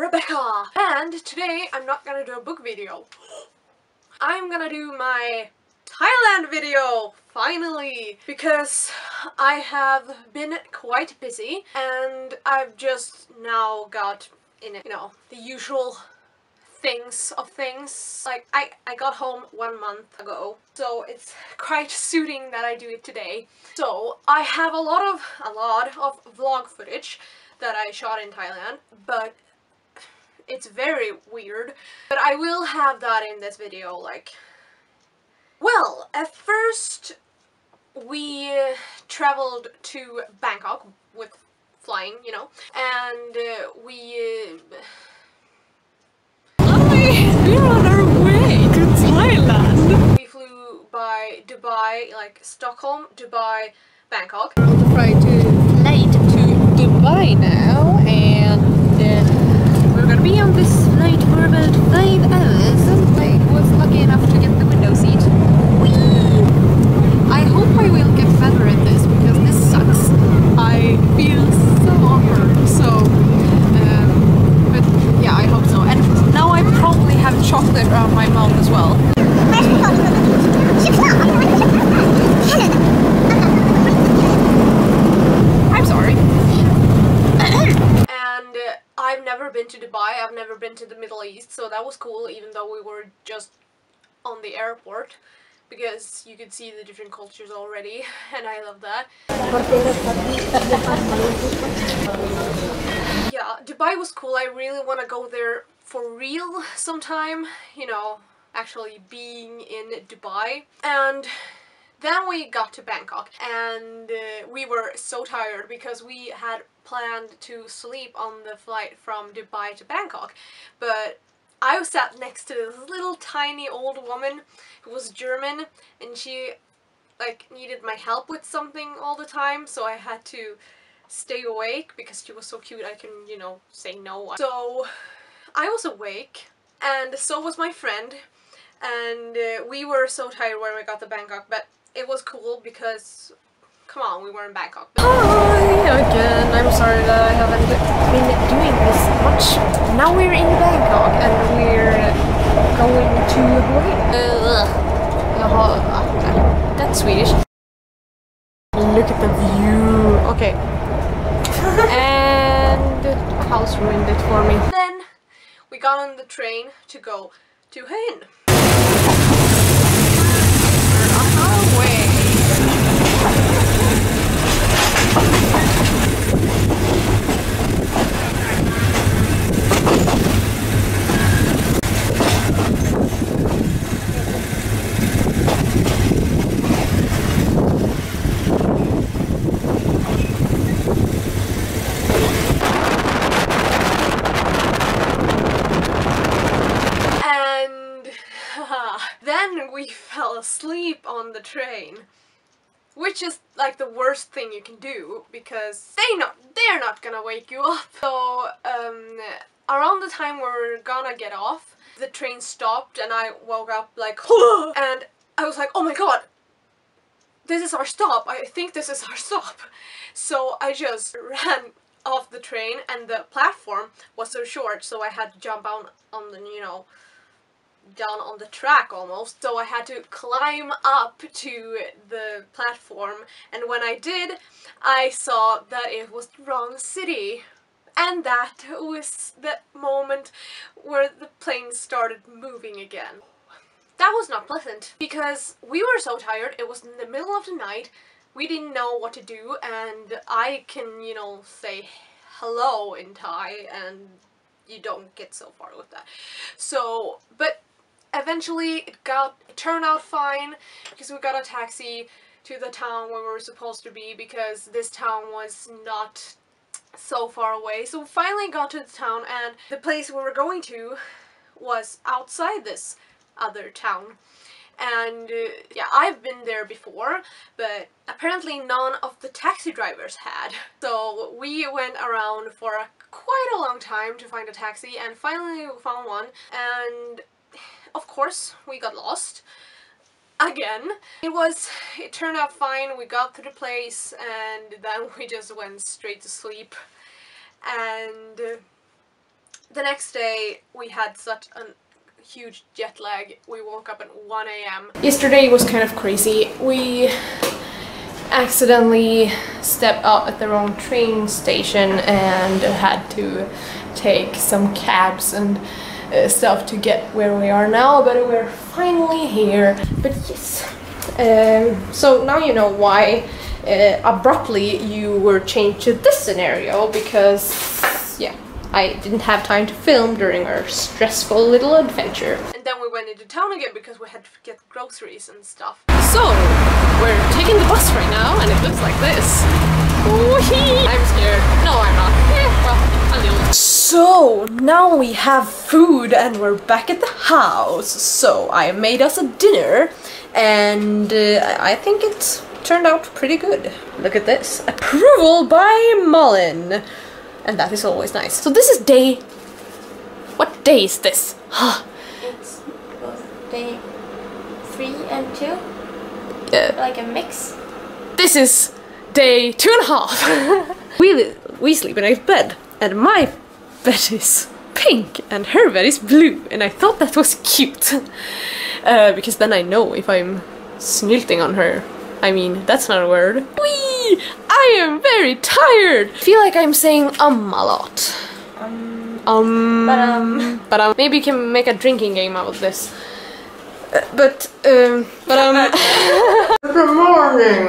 Rebecca! And today I'm not gonna do a book video. I'm gonna do my Thailand video, finally! Because I have been quite busy and I've just now got in it, the usual things. Like, I got home 1 month ago, so it's quite suiting that I do it today. So I have a lot of vlog footage that I shot in Thailand, but it's very weird. But I will have that in this video, like... Well, at first we traveled to Bangkok with flying, and we're on our way to Thailand. we flew by Dubai, like Stockholm, Dubai, Bangkok. We're on the flight to Dubai now, and we're gonna be on this flight for about 5 hours. I was lucky enough to get the window seat. Whee! I hope I will get better at this because this sucks. I feel so awkward. So, but yeah, I hope so. And now I probably have chocolate around my mouth as well. I'm sorry. And I've never been to Dubai, I've never been to the Middle East, so that was cool, even though we were just on the airport, because you could see the different cultures already, and I love that. Yeah, Dubai was cool. I really want to go there for real sometime, actually being in Dubai. And then we got to Bangkok, and we were so tired because we had planned to sleep on the flight from Dubai to Bangkok, but I was sat next to this little tiny old woman who was German, and she needed my help with something all the time, so I had to stay awake because she was so cute. I can, say no. So I was awake, and so was my friend, and we were so tired when we got to Bangkok, but it was cool because, come on, we were in Bangkok. Hi again. I'm sorry that I haven't been doing this much. Now we're in Bangkok and we're going to that's Swedish. Look at the view. Okay. And the house ruined it for me. Then we got on the train to go to Hue. We're on our way. Then we fell asleep on the train, which is like the worst thing you can do because they're not gonna wake you up. So around the time we were gonna get off, the train stopped and I woke up like and I was like, oh my god, this is our stop. I think this is our stop. So I just ran off the train, and the platform was so short, so I had to jump on the down on the track almost, so I had to climb up to the platform, and when I did, I saw that it was the wrong city. And that was the moment where the plane started moving again. That was not pleasant, because we were so tired. It was in the middle of the night, we didn't know what to do, and I can, say hello in Thai, and you don't get so far with that. So, but eventually it turned out fine because we got a taxi to the town where we were supposed to be, because this town was not so far away. So we finally got to the town, and the place we were going to was outside this other town. And yeah, I've been there before, but apparently none of the taxi drivers had. So we went around for quite a long time to find a taxi, and finally we found one, and of course we got lost again. It turned out fine. We got to the place, and then we just went straight to sleep. And The next day we had such a huge jet lag. We woke up at 1 a.m. Yesterday was kind of crazy. We accidentally stepped out at the wrong train station and had to take some cabs and stuff to get where we are now, but we're finally here. But yes, so now you know why abruptly you were changed to this scenario, because yeah, I didn't have time to film during our stressful little adventure. And then we went into town again because we had to get groceries and stuff. So, we're taking the bus right now and it looks like this. I'm scared. No, I'm not. Well, a little. So, now we have food and we're back at the house. So, I made us a dinner and I think it turned out pretty good. Look at this. Approval by Mullen. And that is always nice. So this is day... What day is this? It's both day 3 and 2. Yeah. Like a mix. This is day 2.5. we sleep in a bed, and my bed is pink and her bed is blue, and I thought that was cute. Because then I know if I'm snylting on her. I mean, that's not a word. Whee! I am very tired! I feel like I'm saying a lot. Maybe you can make a drinking game out of this. Good morning!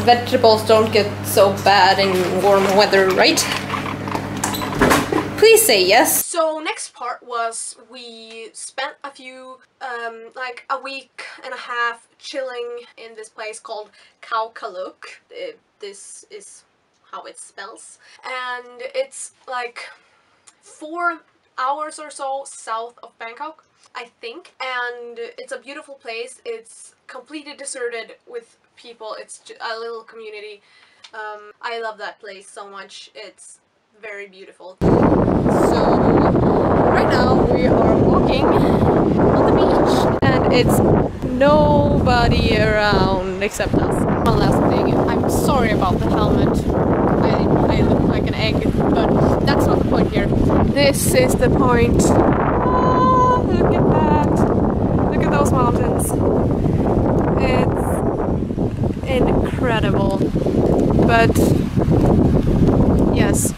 Vegetables don't get so bad in warm weather, right? Please say yes. So next part was we spent a few, like a week and a half chilling in this place called Kaukaluk. This is how it spells. And it's like 4 hours or so south of Bangkok, I think. And it's a beautiful place. It's completely deserted with people. It's a little community. I love that place so much. It's very beautiful. So right now we are walking on the beach and it's nobody around except us. One last thing, I'm sorry about the helmet. I look like an egg, but that's not the point here. This is the point. Oh, look at that. Look at those mountains. It's incredible. But yes.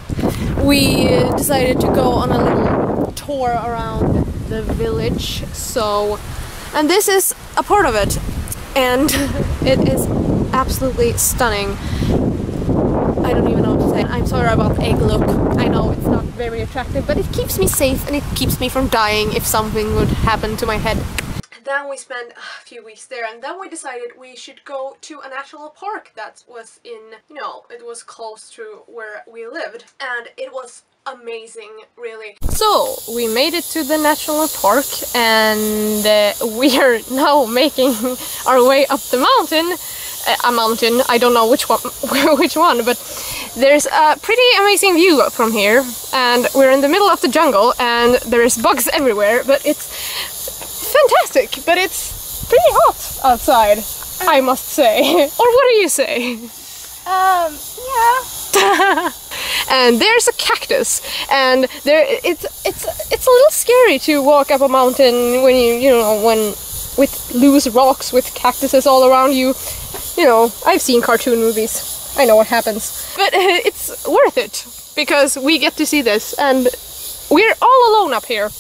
We decided to go on a little tour around the village, and this is a part of it, and it is absolutely stunning. I don't even know what to say. I'm sorry about the egg look. I know it's not very attractive, but it keeps me safe and it keeps me from dying if something would happen to my head. Then we spent a few weeks there, and then we decided we should go to a national park that was in, it was close to where we lived, and it was amazing, really. So, we made it to the national park, and we are now making our way up the mountain. A mountain, I don't know which one, but there's a pretty amazing view from here, and we're in the middle of the jungle, and there's bugs everywhere, but it's fantastic, but it's pretty hot outside, I must say. Or what do you say? Yeah. And there's a cactus, and it's a little scary to walk up a mountain when when with loose rocks with cactuses all around you. I've seen cartoon movies. I know what happens. But it's worth it because we get to see this, and we're all alone up here.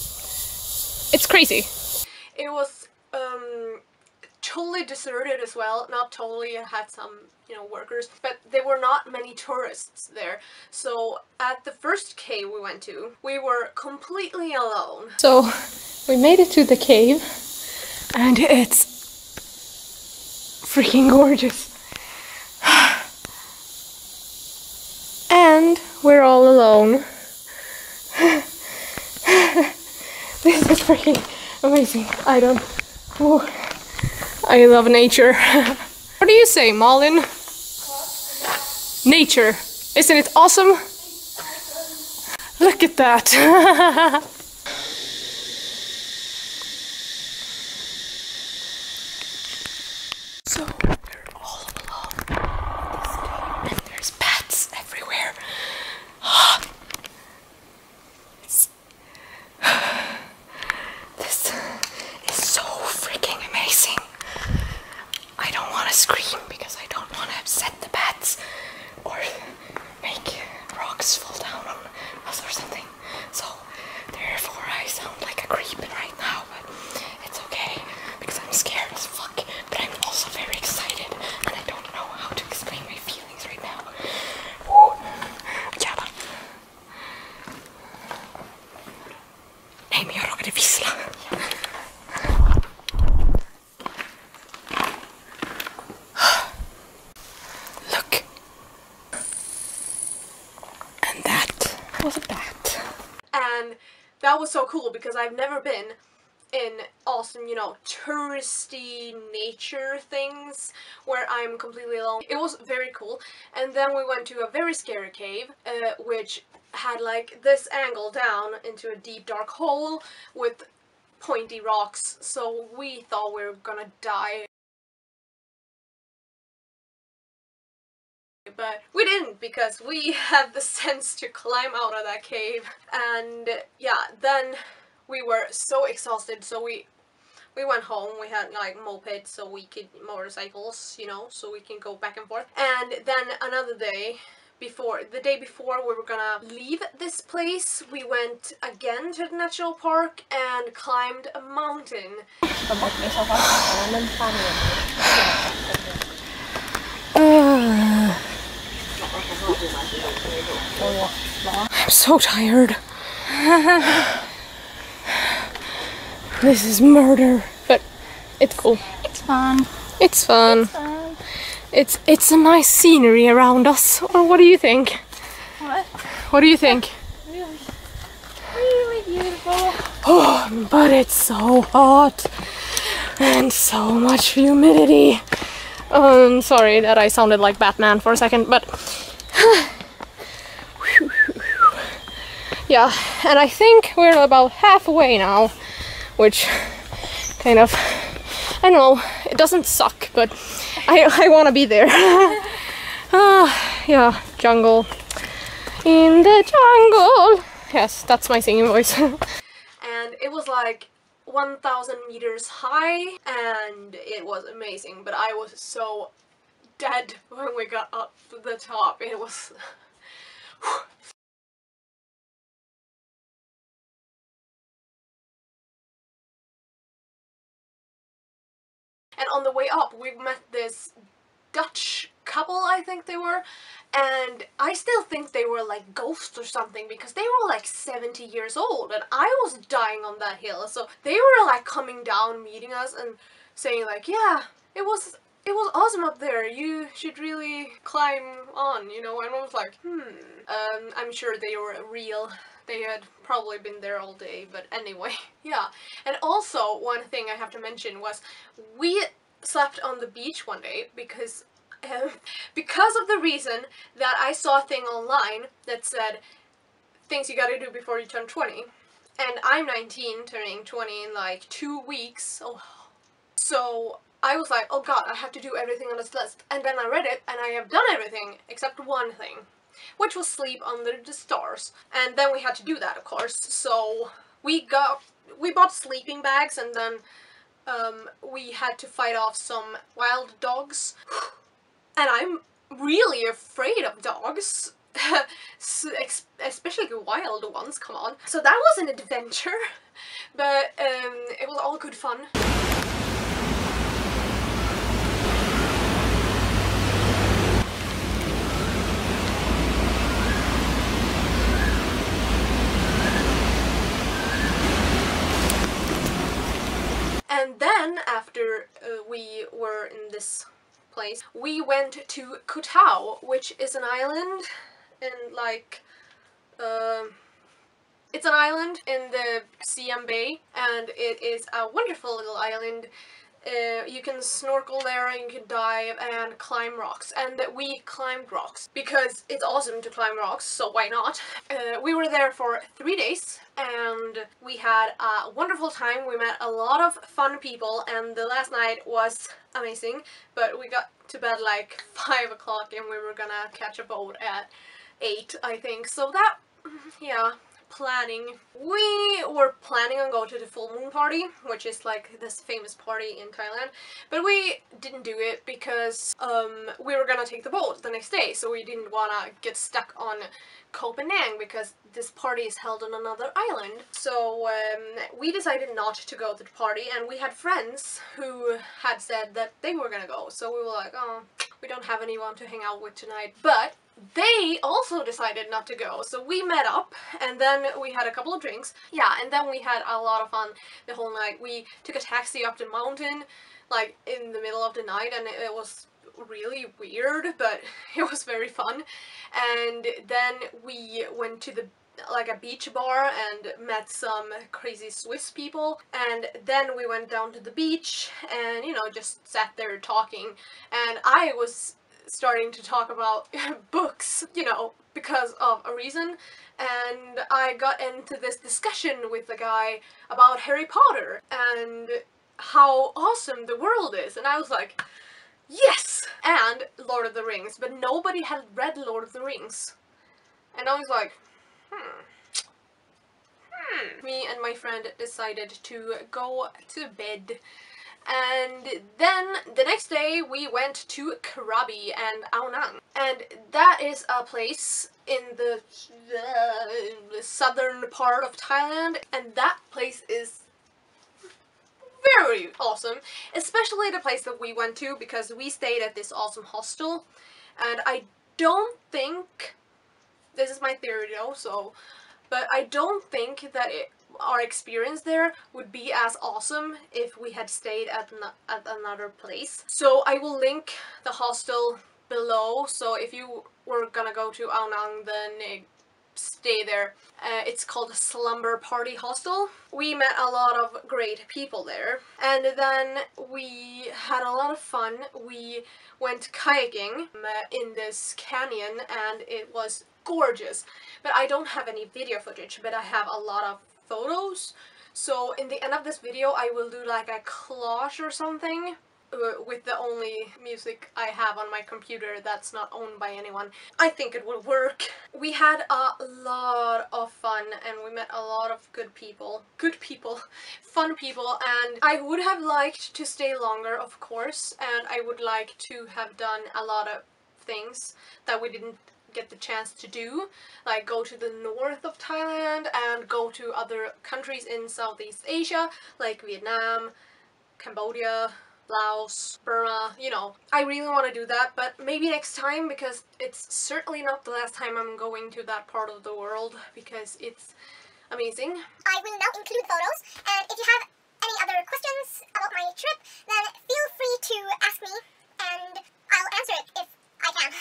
It's crazy. It was totally deserted as well. Not totally, it had some, workers, but there were not many tourists there. So at the first cave we went to, we were completely alone. So we made it to the cave, and it's freaking gorgeous. And we're all alone. This is freaking amazing. I love nature. What do you say, Malin? Nature. Isn't it awesome? Look at that. So we're all alone in this cave, and clean because I don't want to upset the bats or make rocks fall down on us or something. So therefore I sound like a creep right now, but it's okay because I'm scared as fuck. But I'm also very excited and I don't know how to explain my feelings right now. Woo. Jävlar. Nej, men jag råkade vissla. Look. And that was a bat. And that was so cool because I've never been in awesome, you know, touristy nature things where I'm completely alone. It was very cool. And then we went to a very scary cave, which had like this angle down into a deep dark hole with pointy rocks. So we thought we were gonna die. But we didn't, because we had the sense to climb out of that cave. And yeah, then we were so exhausted, so we went home. We had like mopeds, so we could, motorcycles, you know, so we can go back and forth. And then another day, the day before we were gonna leave this place, we went again to the national park and climbed a mountain. I'm so tired. This is murder, but it's cool. It's fun. It's fun. It's fun. It's a nice scenery around us. Or what do you think? What? What do you think? Really, really beautiful. Oh, but it's so hot and so much humidity. Sorry that I sounded like Batman for a second, but yeah, and I think we're about halfway now, which kind of, I don't know, it doesn't suck, but I want to be there. Yeah, jungle. In the jungle. Yes, that's my singing voice. And it was like 1,000 meters high, and it was amazing, but I was so dead when we got up to the top. It was... And on the way up, we met this Dutch couple, I think they were, and I still think they were like ghosts or something, because they were like 70 years old and I was dying on that hill. So they were like coming down, meeting us and saying like, yeah, it was awesome up there, you should really climb on, you know. And I was like, I'm sure they were real. They had probably been there all day, but anyway, yeah. And also, one thing I have to mention was, we slept on the beach one day because of the reason that I saw a thing online that said things you gotta do before you turn 20. And I'm 19, turning 20 in like 2 weeks. Oh. So I was like, oh god, I have to do everything on this list. And then I read it and I have done everything except one thing, which was sleep under the stars. And then we had to do that, of course. So we bought sleeping bags, and then we had to fight off some wild dogs. And I'm really afraid of dogs. Especially the wild ones, come on. So that was an adventure, but it was all good fun. And then, after we were in this place, we went to Koh Tao, which is an island in like, it's an island in the Siam Bay, and it is a wonderful little island. You can snorkel there, and you can dive and climb rocks. And we climbed rocks because it's awesome to climb rocks, so why not? We were there for 3 days and we had a wonderful time. We met a lot of fun people, and the last night was amazing, but we got to bed like 5 o'clock and we were gonna catch a boat at 8, I think. So that, yeah, planning. We were planning on going to the full moon party, which is like this famous party in Thailand, but we didn't do it because we were gonna take the boat the next day, so we didn't wanna get stuck on Koh Phangan because this party is held on another island. So we decided not to go to the party, and we had friends who had said that they were gonna go, so we were like, oh, we don't have anyone to hang out with tonight. But they also decided not to go, so we met up, and then we had a couple of drinks. Yeah, and then we had a lot of fun the whole night. We took a taxi up the mountain, like in the middle of the night, and it was really weird, but it was very fun. And then we went to like a beach bar and met some crazy Swiss people, and then we went down to the beach and, you know, just sat there talking, and I was starting to talk about books, you know, because of a reason, and I got into this discussion with the guy about Harry Potter and how awesome the world is, and I was like, yes! And Lord of the Rings, but nobody had read Lord of the Rings, and I was like, Me and my friend decided to go to bed. And then the next day we went to Krabi and Ao Nang. And that is a place in the southern part of Thailand. And that place is very awesome. Especially the place that we went to, because we stayed at this awesome hostel. And I don't think, this is my theory though, so, but I don't think that our experience there would be as awesome if we had stayed at another place. So I will link the hostel below, so if you were gonna go to Ao Nang, then stay there. It's called Slumber Party Hostel. We met a lot of great people there, and then we had a lot of fun. We went kayaking in this canyon, and it was gorgeous. But I don't have any video footage, but I have a lot of photos. So in the end of this video I will do like a collage or something with the only music I have on my computer that's not owned by anyone. I think it will work. We had a lot of fun, and we met a lot of good people, fun people, and I would have liked to stay longer, of course, and I would like to have done a lot of things that we didn't get the chance to do, like go to the north of Thailand and go to other countries in Southeast Asia like Vietnam, Cambodia, Laos, Burma, you know. I really want to do that, but maybe next time, because it's certainly not the last time I'm going to that part of the world, because it's amazing. I will now include photos, and if you have any other questions about my trip, then feel free to ask me, and I'll answer it if I can.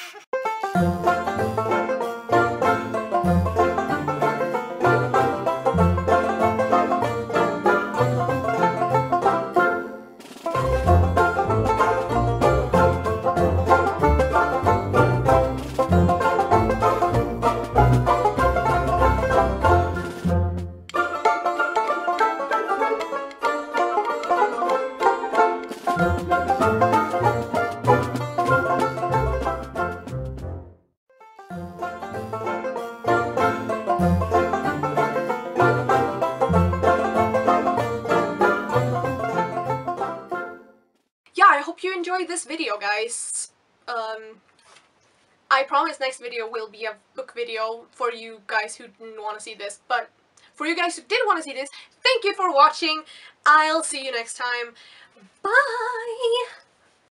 I hope you enjoyed this video, guys. I promise next video will be a book video for you guys who didn't want to see this, but for you guys who did want to see this, thank you for watching. I'll see you next time. Bye!